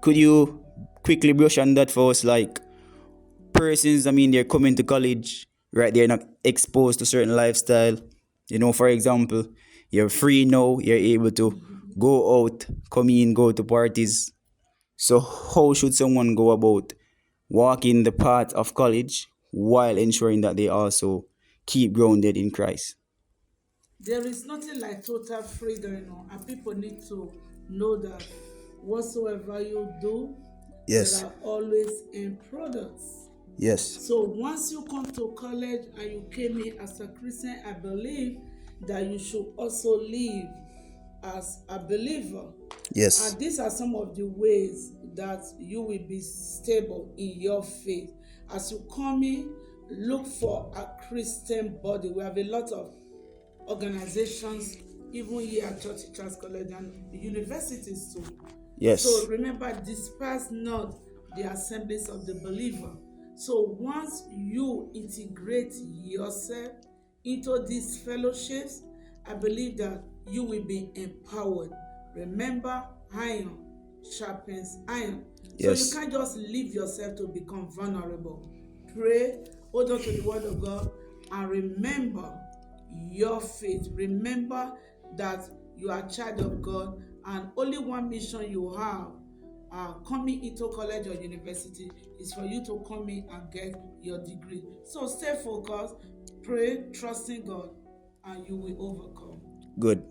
Could you quickly brush on that for us? Like persons, I mean, they're coming to college, right? They're not exposed to certain lifestyle. For example, you're free now, you're able to go out, come in, go to parties. So how should someone go about walking the path of college while ensuring that they also keep grounded in Christ? There is nothing like total freedom, and people need to know that whatsoever you do, there Yes. are always end products. Yes. So once you come to college and you came in as a Christian, I believe that you should also live as a believer. Yes. And these are some of the ways that you will be stable in your faith. As you come in, look for a Christian body. We have a lot of organizations, even here at Church Teachers College and universities too. Yes. So remember, disperse not the assemblies of the believer. So once you integrate yourself into these fellowships, I believe that you will be empowered. Remember, iron sharpens iron. So you Yes. can't just leave yourself to become vulnerable. Pray, hold on to the word of God, and remember your faith. Remember that you are a child of God, and only one mission you have coming into college or university is for you to come in and get your degree. So stay focused, pray, trusting God, and you will overcome. Good.